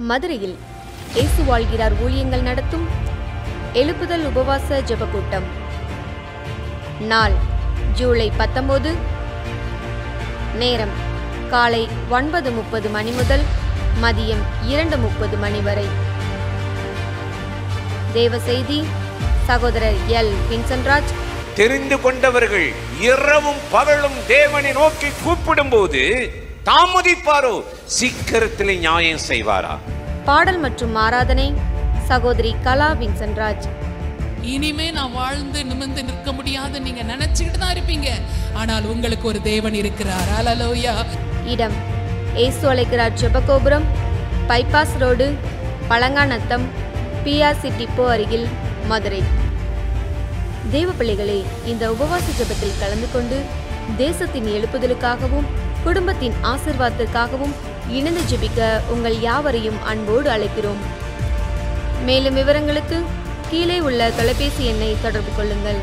மதுரையில் இயேசு வாழ்கிறார் ஊழியங்கள் நடத்தும் எழுப்புதல் உபவாச ஜெப கூட்டம். நாள் ஜூலை 19. நேரம் காலை 9:30 மணி முதல் மதியம் 2:30 மணி வரை. தேவ செய்தி சகோதரர் எல் வின்சென்ட்ராஜ். தெரிந்து கொண்டவர்கள் இரவும் பகலும் தேவனை நோக்கி கூப்பிடும் போது தாமதிப்பாரோ சீக்கிரத்திலே நியாயம் செய்வாரா? பாடல் மற்றும் ஆராதனை சகோதரி கலா வின்சென்ட்ராஜ். இனிமே நான் வாழ்ந்து நிமிர்ந்து நிற்க முடியாது நீங்க நினைச்சுக்கிட்டு தான் இருப்பீங்க, ஆனால் உங்களுக்கு ஒரு தேவன் இருக்கிறார். ஹல்லேலூயா. இடம் இயேசு அழைக்கிறார் Jebagopuram, bypass road, Palanganatham, PRC depot அருகில், மதுரை. தேவ பிள்ளைகளே, இந்த உபவாச ஜெபத்தில் கலந்து கொண்டு தேசத்தின் எழுப்புதலுக்காகவும் குடும்பத்தின் ஆசீர்வாதத்திற்காகவும் இணைந்து ஜெபிக்க உங்கள் யாவரையும் அன்போடு அழைக்கிறோம். மேலும் விவரங்களுக்கு கீழே உள்ள தொலைபேசி எண்ணை தொடர்பு கொள்ளுங்கள்.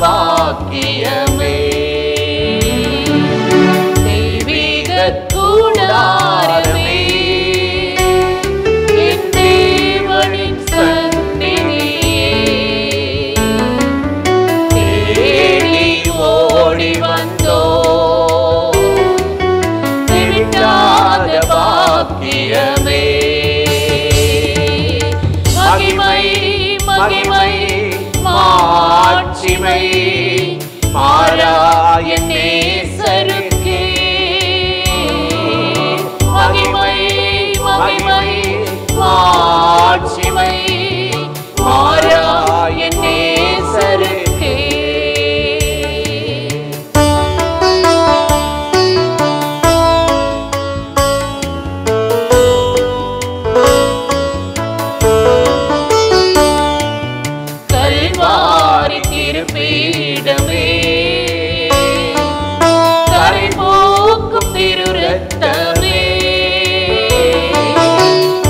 பாக்கியமே தெய்வீக கூடாரமே என் தேவனின் சந்நிதியே தேடி ஓடி வந்தோ விட்டாத பாக்கியமே மகிமை மகிமை மாட்சிமை மாறாய நேசருக்கே மகிமை மகிமை மாட்சிமை மாறாய நேசருக்கே கல்வாரி திருப்பீடமே கரை போக்கும் திருரத்தமே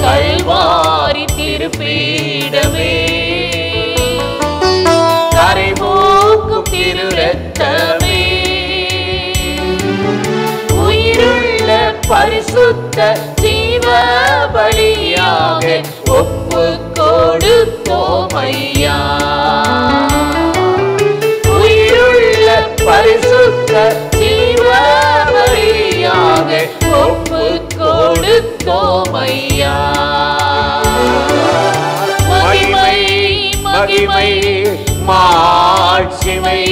கல்வாரி திருப்பீடமே கரை போக்கும் திருரத்தமே உயிருள்ள பரிசுத்த ஜீவ பலியாக ஒப்பு கொடுத்தோம் ஐயா. உயிருள்ள பரிசுத்த ஜீவ பலியாக ஒப்பு கொடுத்தோம் ஐயா. மகிமை மகிமை மாட்சிமை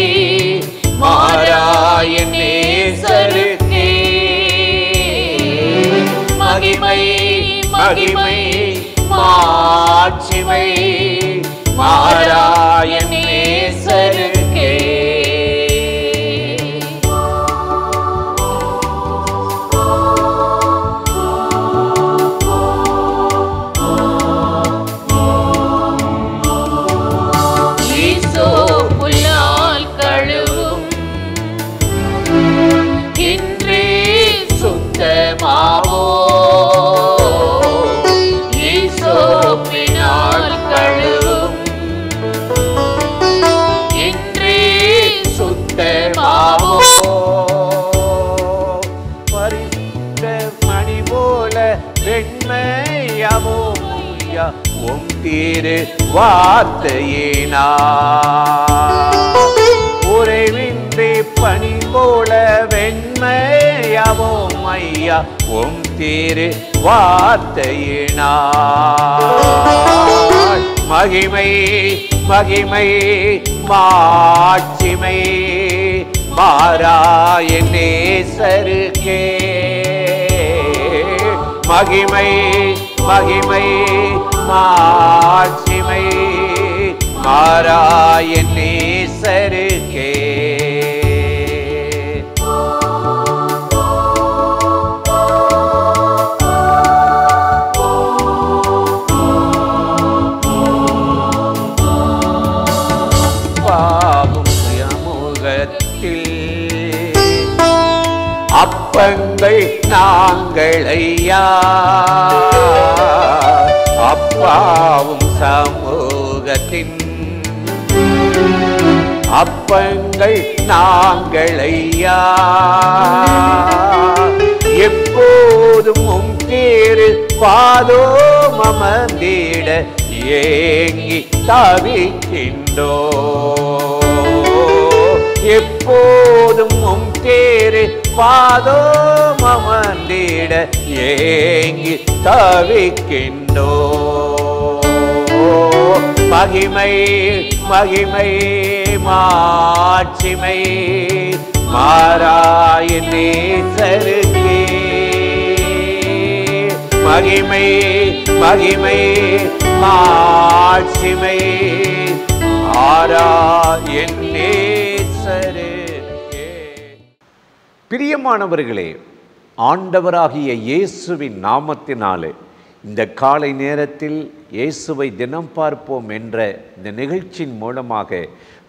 மாறாய நேசருக்கே மகிமை மகிமை மாட்சிமை மாறாய நேசருக்கே ஈசோ புல்லால் கழுவும் இன்றே சுத்தமாவோ ஈசோப்பினால் கழுவும் இன்றே சுத்தமாவோ பரிசுத்த மணி போல வெண்மையாவோ உம் திரு வார்த்தையினா உறைவின்றி பனி போல வெண்மையாவோம் ஐயா உம் திரு வார்த்தையினா மகிமை மகிமை மாட்சிமை மாறாய நேசருக்கே. மகிமை மகிமை மாட்சிமை மாறாய நேசருக்கே. அப்பங்கள் நாங்கள் ஐயா, அப்பாவும் சமூகத்தின் அப்பங்கள் நாங்கள் ஐயா, எப்போதும் உம் திரு பாதம் அமர்ந்திட ஏங்கி தவிக்கின்றோ. எப்போதும் உம் திரு பாதம் அமர்ந்திட ஏங்கி தவிக்கின்றோ. மகிமை மகிமை மாட்சிமை மாறாய நேசருக்கே. மகிமை மகிமை மாட்சிமை மாறாய நேசருக்கே. பிரியமானவர்களே, ஆண்டவராகிய இயேசுவின் நாமத்தினாலே இந்த காலை நேரத்தில் இயேசுவை தினம் பார்ப்போம் என்ற இந்த நிகழ்ச்சியின் மூலமாக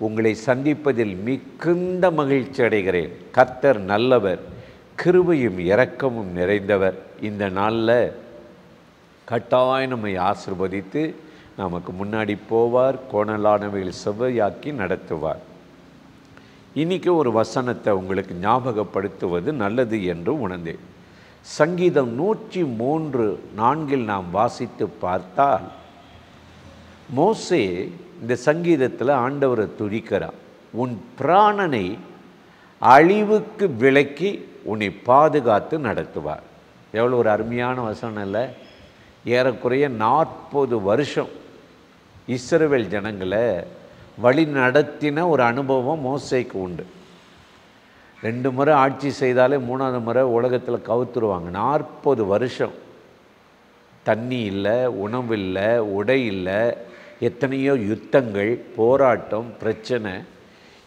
உங்களை சந்திப்பதில் மிகுந்த மகிழ்ச்சி அடைகிறேன். கர்த்தர் நல்லவர், கிருபையும் இரக்கமும் நிறைந்தவர். இந்த நாளில் கட்டாயம் நம்மை ஆசீர்வதித்து நமக்கு முன்னாடி போவார், கோணலானவையில் செவ்வையாக்கி நடத்துவார். இன்றைக்கி ஒரு வசனத்தை உங்களுக்கு ஞாபகப்படுத்துவது நல்லது என்று உணர்ந்தேன். சங்கீதம் 103:4 நாம் வாசித்து பார்த்தால், மோசே இந்த சங்கீதத்தில் ஆண்டவரை துதிக்கிறார். உன் பிராணனை அழிவுக்கு விலக்கி உன்னை பாதுகாத்து நடத்துவார். எவ்வளோ ஒரு அருமையான வசனம் இல்லை? ஏறக்குறைய 40 வருஷம் இஸ்ரவேல் ஜனங்களை வழி நடத்தின ஒரு அனுபவம் மோசேக்கு உண்டு. 2 முறை ஆட்சி செய்தாலே 3ஆவது முறை உலகத்தில் கவுத்துருவாங்க. 40 வருஷம் தண்ணி இல்லை, உணவு இல்லை, உடை இல்லை, எத்தனையோ யுத்தங்கள், போராட்டம், பிரச்சனை.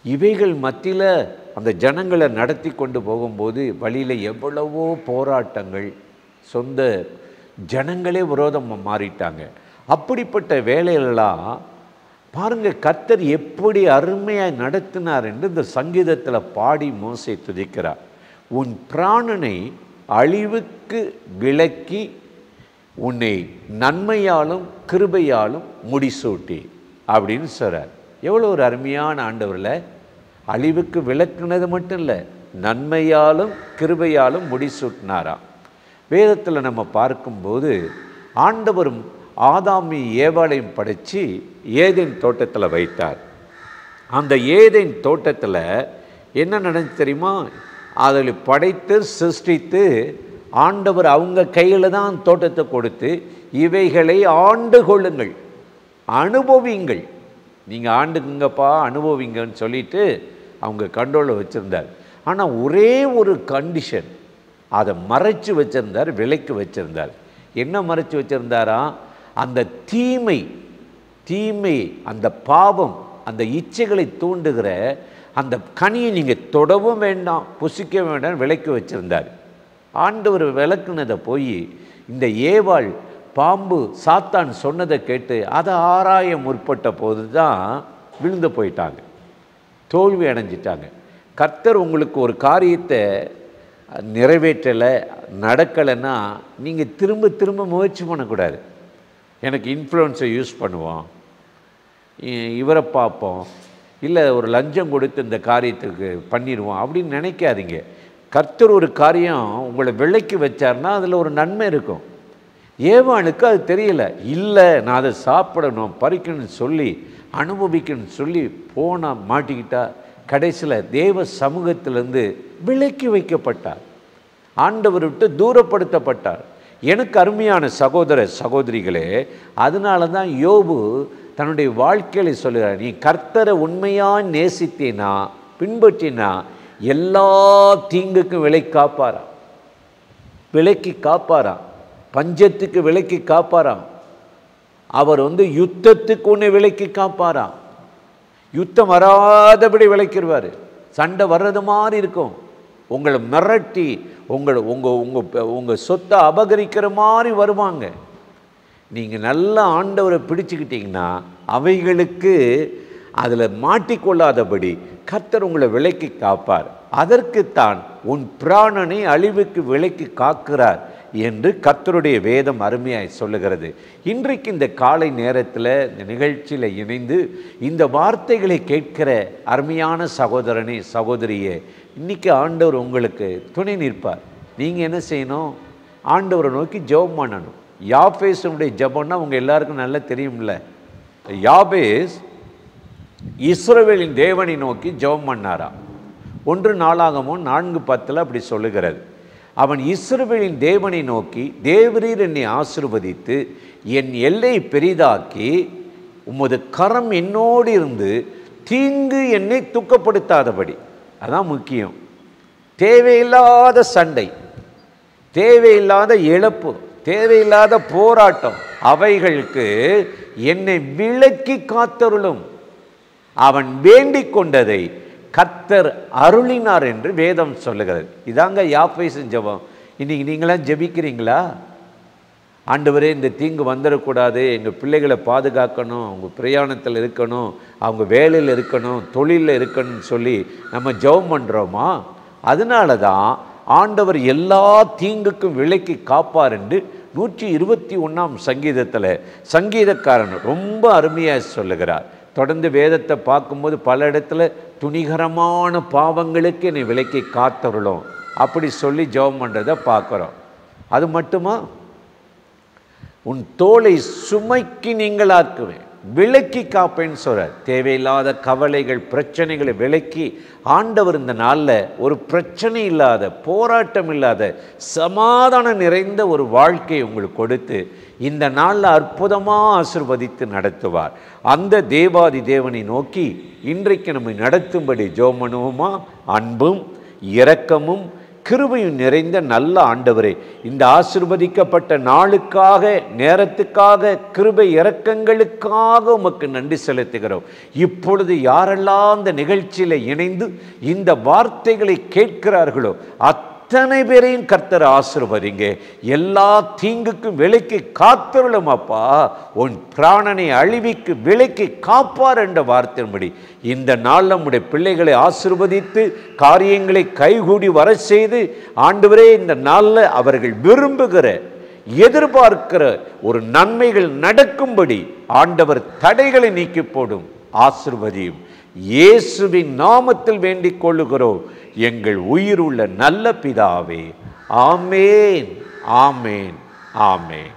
இவைகள் மத்தியில் அந்த ஜனங்களை நடத்தி கொண்டு போகும்போது வழியில் எவ்வளவோ போராட்டங்கள், சொந்த ஜனங்களே விரோதமாக மாறிட்டாங்க. அப்படிப்பட்ட வேலைகளெல்லாம் பாருங்க, கர்த்தர் எப்படி அருமையாய் நடத்தினார் என்று இந்த சங்கீதத்தில் பாடி மோசே துதிக்கிறார். உன் பிராணனை அழிவுக்கு விலக்கி உன்னை நன்மையாலும் கிருபையாலும் முடிசூட்டி அப்படின்னு சொல்கிறார். எவ்வளோ ஒரு அருமையான ஆண்டவரில்! அழிவுக்கு விலக்குனது மட்டும் இல்லை, நன்மையாலும் கிருபையாலும் முடிசூட்டினாராம். வேதத்தில் நம்ம பார்க்கும்போது ஆண்டவரும் ஆதாமி ஏவாளையும் படைத்து ஏதேன் தோட்டத்தில் வைத்தார். அந்த ஏதேன் தோட்டத்தில் என்ன நடந்துச்சு தெரியுமா? அதில் படைத்து சிருஷ்டித்து ஆண்டவர் அவங்க கையில் தான் தோட்டத்தை கொடுத்து, இவைகளை ஆண்டு கொள்ளுங்கள், அனுபவிங்கள், நீங்கள் ஆண்டுக்குங்கப்பா, அனுபவிங்கன்னு சொல்லிட்டு அவங்க கண்ட்ரோலில் வச்சுருந்தார். ஆனால் ஒரே ஒரு கண்டிஷன், அதை மறைச்சு வச்சுருந்தார், விலைக்கு வச்சுருந்தார். என்ன மறைச்சு வச்சுருந்தாரா? அந்த தீமை, அந்த பாவம், அந்த இச்சைகளை தூண்டுகிற அந்த கனியை நீங்கள் தொடவும் வேண்டாம், புசிக்க வேண்டாம், விலைக்கு வச்சுருந்தார். ஆண்டவர் விளக்குனதை போய் இந்த ஏவாள் பாம்பு சாத்தான் சொன்னதை கேட்டு அதை ஆராய முற்பட்ட போது தான் விழுந்து போயிட்டாங்க, தோல்வி அடைஞ்சிட்டாங்க. கர்த்தர் உங்களுக்கு ஒரு காரியத்தை நிறைவேற்றலை, நடக்கலைன்னா நீங்கள் திரும்ப திரும்ப முயற்சி பண்ணக்கூடாது. எனக்கு இன்ஃப்ளூயன்ஸை யூஸ் பண்ணுவோம், இவரை பார்ப்போம், இல்லை ஒரு லஞ்சம் கொடுத்து இந்த காரியத்துக்கு பண்ணிடுவோம் அப்படின்னு நினைக்காதீங்க. கர்த்தர் ஒரு காரியம் உங்களை விலைக்கு வச்சார்னா அதில் ஒரு நன்மை இருக்கும். ஏவாளுக்கு அது தெரியல. இல்லை, நான் அதை சாப்பிடணும், பறிக்கணும்னு சொல்லி, அனுபவிக்கணும்னு சொல்லி போனால் மாட்டிக்கிட்டா கடைசியில் தேவ சமூகத்திலேருந்து விலக்கி வைக்கப்பட்டார், ஆண்டவர் விட்டு தூரப்படுத்தப்பட்டார். எனக்கு அருமையான சகோதர சகோதரிகளே, அதனால தான் யோபு தன்னுடைய வாழ்க்கையில சொல்லுகிறார், நீ கர்த்தரை உண்மையாக நேசித்தேனா பின்பற்றினா எல்லா தீங்குக்கும் விலைக்கு காப்பாராம், பஞ்சத்துக்கு விலைக்கு காப்பாராம். அவர் யுத்தத்துக்கு ஒன்று விலைக்கு காப்பாராம். யுத்தம் வராதபடி விளைக்கிடுவார். சண்டை வர்றது மாதிரி இருக்கும், உங்களை மிரட்டி உங்கள் சொத்தை அபகரிக்கிற மாதிரி வருவாங்க. நீங்கள் நல்ல ஆண்டவரை பிடிச்சுக்கிட்டீங்கன்னா அவைகளுக்கு அதில் மாட்டிக்கொள்ளாதபடி கர்த்தர் உங்களை விலைக்கு காப்பார். அதற்குத்தான் உன் பிராணனை அழிவுக்கு விலைக்கு காக்கிறார் என்று கர்த்தருடைய வேதம் அருமையாய் சொல்லுகிறது. இன்றைக்கு இந்த காலை நேரத்தில் இந்த நிகழ்ச்சியில் இணைந்து இந்த வார்த்தைகளை கேட்கிற அருமையான சகோதரனே சகோதரியே, இன்றைக்கி ஆண்டவர் உங்களுக்கு துணை நிற்பார். நீங்கள் என்ன செய்யணும்? ஆண்டவரை நோக்கி ஜெபம் பண்ணணும். யாபேசுடைய ஜெபம்னா உங்கள் எல்லாருக்கும் நல்லா தெரியும்ல. யாபேஸ் இஸ்ரவேலின் தேவனை நோக்கி ஜெபம் பண்ணாராம். 1 நாளாகமம் 4:10 அப்படி சொல்லுகிறது. அவன் இஸ்ரவேலின் தேவனை நோக்கி, தேவரீர் என்னை ஆசீர்வதித்து என் எல்லை பெரிதாக்கி உமது கரம் என்னோடு இருந்து தீங்கு என்னை துக்கப்படுத்தாதபடி. அதான் முக்கியம். தேவையில்லாத சண்டை, தேவையில்லாத இழப்பு, தேவையில்லாத போராட்டம், அவைகளுக்கு என்னை விலக்கி காத்தருளும். அவன் வேண்டிக் கொண்டதை கர்த்தர் அருளினார் என்று வேதம் சொல்லுகிறது. இதாங்க யாபேசின் ஜெபம். இன்னைக்கு நீங்களாம் ஜெபிக்கிறீங்களா? ஆண்டவரே, இந்த தீங்கு வந்துடக்கூடாது, எங்கள் பிள்ளைகளை பாதுகாக்கணும், அவங்க பிரயாணத்தில் இருக்கணும், அவங்க வேலையில் இருக்கணும், தொழிலில் இருக்கணும்னு சொல்லி நம்ம ஜெபம் பண்ணுறோமா? அதனால தான் ஆண்டவர் எல்லா தீங்குக்கும் விலைக்கு காப்பார் என்று 121ஆம் சங்கீதத்தில் சங்கீதக்காரன் ரொம்ப அருமையாக சொல்லுகிறார். தொடர்ந்து வேதத்தை பார்க்கும்போது பல இடத்துல துணிகரமான பாவங்களுக்கு என்னை விலைக்கு காத்தருளும் அப்படி சொல்லி ஜெபம் பண்ணுறதை பார்க்குறோம். அது மட்டுமா? உன் தோளை சுமைக்கு நீங்களாக்குவேன், விலக்கி காப்பேன்னு சொல்கிறார். தேவையில்லாத கவலைகள் பிரச்சனைகளை விலக்கி ஆண்டவர் இந்த நாளில் ஒரு பிரச்சனை இல்லாத, போராட்டம் இல்லாத, சமாதானம் நிறைந்த ஒரு வாழ்க்கையை உங்களுக்கு கொடுத்து இந்த நாளில் அற்புதமாக ஆசீர்வதித்து நடத்துவார். அந்த தேவாதி தேவனை நோக்கி இன்றைக்கு நம்மை நடத்தும்படி ஜெபம் பண்ணுவோமா? அன்பும் இரக்கமும் கிருபையும் நிறைந்த நல்ல ஆண்டவரே, இந்த ஆசீர்வதிக்கப்பட்ட நாளுக்காக, நேரத்துக்காக, கிருபை இரக்கங்களுக்காக உமக்கு நன்றி செலுத்துகிறோம். இப்பொழுது யாரெல்லாம் இந்த நிகழ்ச்சியில் இணைந்து இந்த வார்த்தைகளை கேட்கிறார்களோ அத்தனை பேரையும் கர்த்தர் ஆசீர்வதிங்க. எல்லா தீங்குக்கும் விலைக்கு காத்தருளும் அப்பா. உன் பிராணனை அழிவுக்கு விலைக்கு காப்பார் என்ற வார்த்தையின்படி இந்த நாள் நம்முடைய பிள்ளைகளை ஆசீர்வதித்து காரியங்களை கைகூடி வர செய்து ஆண்டவரே, இந்த நாளில் அவர்கள் விரும்புகிற, எதிர்பார்க்கிற ஒரு நன்மைகள் நடக்கும்படி ஆண்டவர் தடைகளை நீக்கி போடும். ஆசீர்வதியும். இயேசுவின் நாமத்தில் வேண்டிக் கொள்ளுகிறோம் எங்கள் உயிருள்ள நல்ல பிதாவே. ஆமேன், ஆமேன், ஆமேன்.